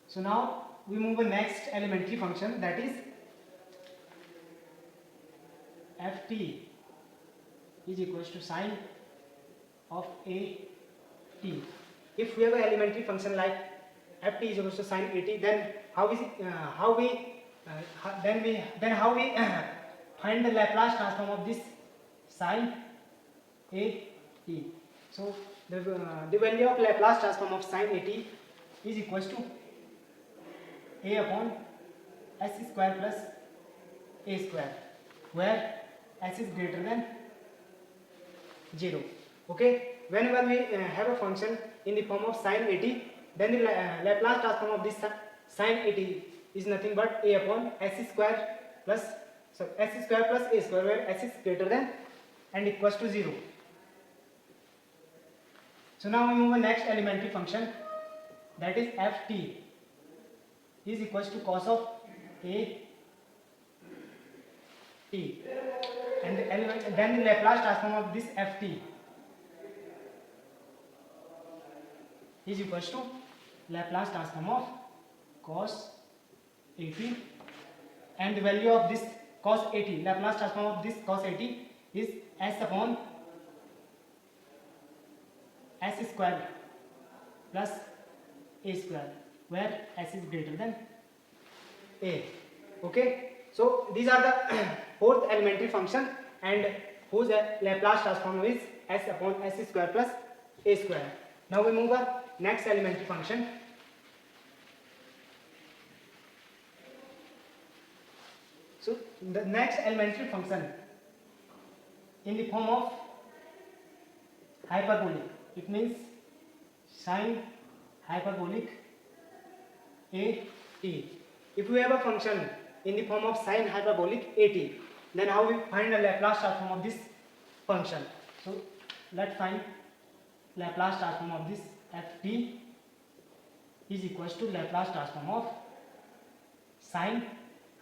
So now we move to next elementary function, that is ft is equals to sine of a t. If we have an elementary function like ft is equals to sine a t, then how we find the Laplace transform of this sine a t. So the value of Laplace transform of sine a t is equals to a upon s square plus a square, where s is greater than 0. Okay, whenever we have a function in the form of sine a t, then the Laplace transform of this sine a t is nothing but a upon s square plus s square plus a square, where s is greater than and equals to 0. So now we move to next elementary function, that is ft is equals to cos of a t, and then the Laplace transform of this ft is equals to Laplace transform of cos at, and the value of this cos at, Laplace transform of this cos at is s upon s square plus a square, where s is greater than a. Okay, so these are the fourth elementary function, and whose Laplace transform is s upon s square plus a square. Now we move on next elementary function. So the next elementary function in the form of hyperbolic, it means sine hyperbolic a t. If we have a function in the form of sine hyperbolic a t, then how we find the Laplace transform of this function? So let's find Laplace transform of this ft is equals to Laplace transform of sine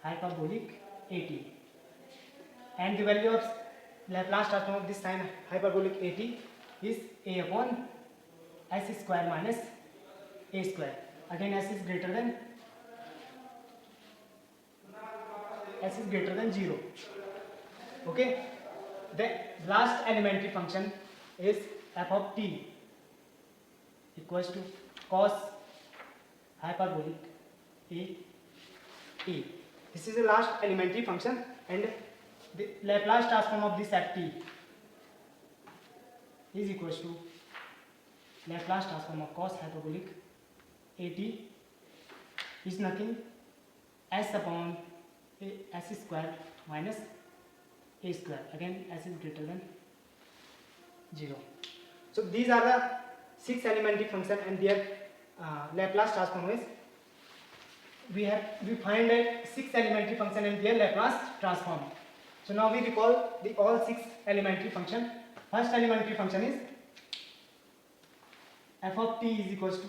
hyperbolic at, and the value of Laplace transform of this sine hyperbolic at is a upon s square minus a square. Again s is greater than 0. Okay, the last elementary function is f of t equals to cos hyperbolic a t. This is the last elementary function, and the Laplace transform of this ft is equals to Laplace transform of cos hyperbolic a t is nothing s upon s square minus a square. Again s is greater than 0. So these are the 6 elementary function, and their Laplace transform is we find a 6 elementary function and their Laplace transform. So now we recall the all 6 elementary function. First elementary function is f of t is equals to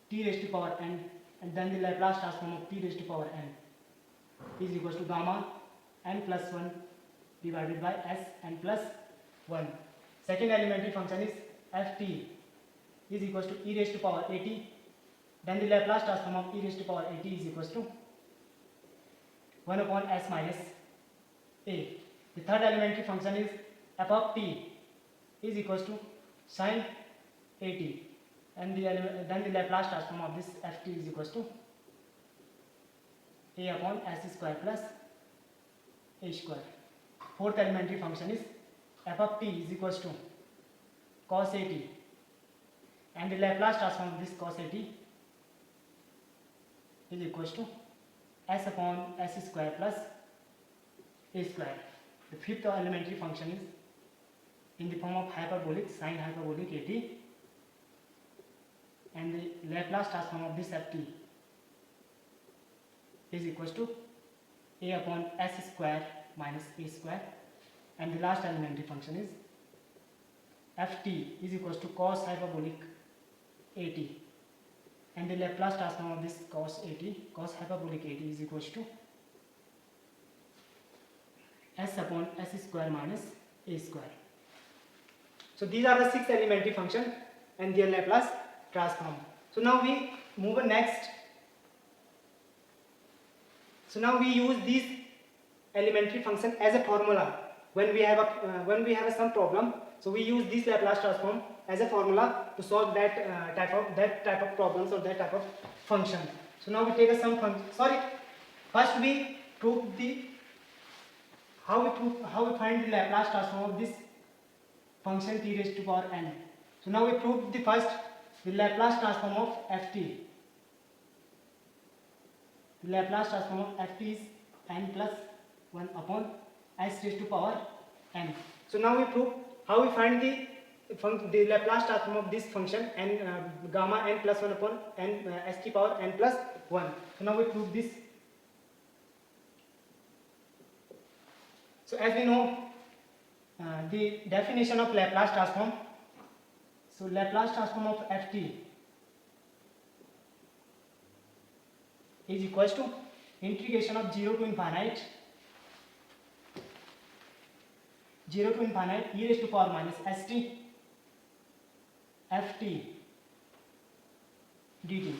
t raised to power n, and then the Laplace transform of t raised to power n is equals to gamma n plus 1 divided by s n plus 1. Second elementary function is ft is equals to e raised to power at, then the Laplace transform of e raised to power at is equals to 1 upon s minus a. The third elementary function is f of t is equals to sine at, and then the Laplace transform of this ft is equals to a upon s square plus a square. Fourth elementary function is f of t is equals to cos at, and the Laplace transform of this cos at is equals to s upon s square plus a square. The fifth elementary function is in the form of hyperbolic sine hyperbolic at, and the Laplace transform of this ft is equals to a upon s square minus a square, and the last elementary function is ft is equals to cos hyperbolic at, and the Laplace transform of this cos hyperbolic at is equals to s upon s square minus a square. So these are the 6 elementary function and their Laplace transform. So now we move on next. So now we use these elementary function as a formula when we have some problem. So we use this Laplace transform as a formula to solve that type of problems or that type of function. So now we take a some function. First we prove how we find the Laplace transform of this function t raised to power n. So now we prove the Laplace transform of ft. The Laplace transform of ft is n plus 1 upon s raised to power n. So now we prove how we find the Laplace transform of this function n gamma n plus 1 upon n s to power n plus 1. So now we prove this. So as we know the definition of Laplace transform. So Laplace transform of ft is equals to integration of 0 to infinite e raised to power minus st ft dt.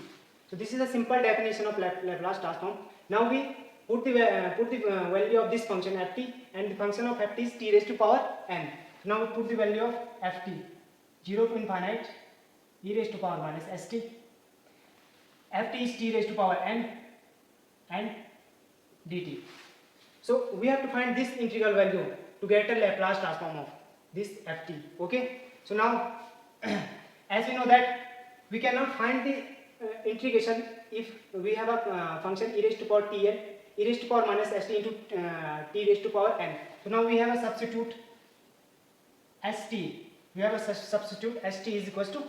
So this is a simple definition of Laplace transform. Now we put the value of this function ft, and the function of ft is t raised to power n. So now we put the value of ft 0 to infinite e raised to power minus st. ft is t raised to power n and dt. So we have to find this integral value to get a Laplace transform of this ft. Okay. So now as we know that we cannot find the integration if we have a function e raised to power tn e raised to power minus st into t raised to power n. So now we have a substitute st. We have a substitute st is equals to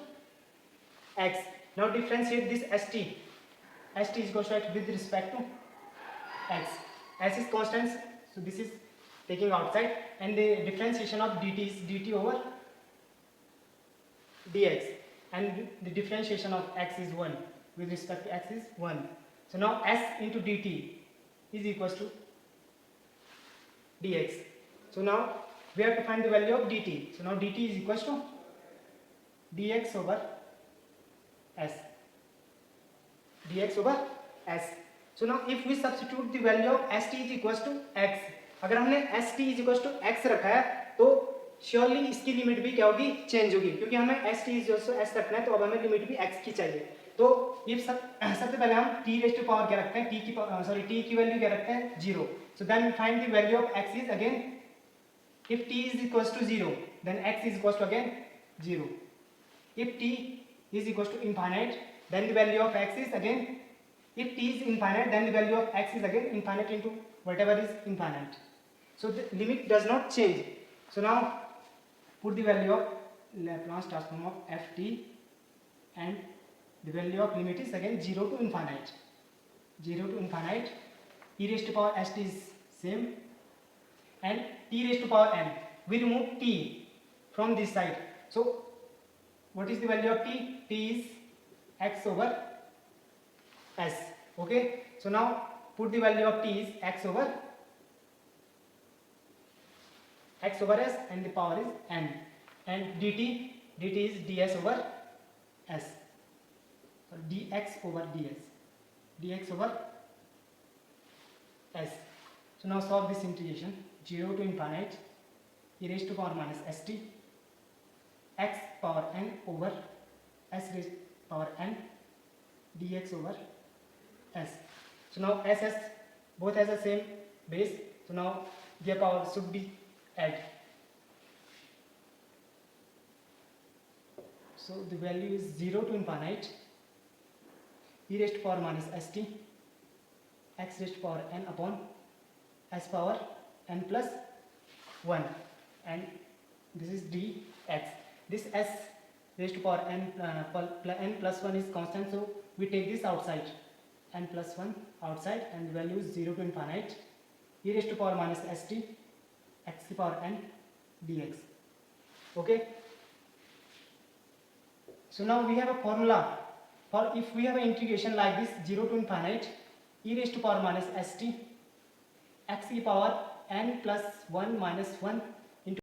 x. Now differentiate this st. St is equals to x with respect to x. S is constant, so this is taking outside, and the differentiation of dt is dt over dx, and the differentiation of x is 1 with respect to x is 1. So now s into dt is equals to dx. So now we have to find the value of dt. So now dt is equals to dx over s. dx over s. So now if we substitute the value of st is equals to x, अगर हमने st is equals to x रखा है तो surely इसकी limit भी क्या होगी, change होगी, क्योंकि हमें st is equals to s रखना है, तो अब हमें लिमिट भी x की चाहिए. तो ये सबसे पहले हम t raised to power क्या रखते हैं, t की वैल्यू क्या रखते हैं 0. So then we find the value of x is again, if t is equals to 0 then x is equals to again 0. If t is equals to infinite then the value of x is again, if t is infinite then the value of x is again infinite into whatever is infinite. So the limit does not change. So now put the value of Laplace transform of ft, and the value of limit is again 0 to infinite. 0 to infinite e raised to power st is same, and t raised to power n. We remove t from this side. So what is the value of t? T is x over s. Okay. So now put the value of t is x over s, and the power is n, and dt is ds over s, so dx over s. So now solve this integration. 0 to infinite e raised to power minus st x power n over s raised to power n dx over s. So now s both has the same base, so now their power should be add. So the value is 0 to infinite e raised to power minus st x raised to power n upon s power n plus 1, and this is dx. This s raised to power n plus 1 is constant, so we take this outside, n plus 1 outside, and the value is 0 to infinite e raised to power minus st x to the power n dx. Okay. So now we have a formula for if we have an integration like this 0 to infinite e raised to power minus st x to the power n plus 1 minus 1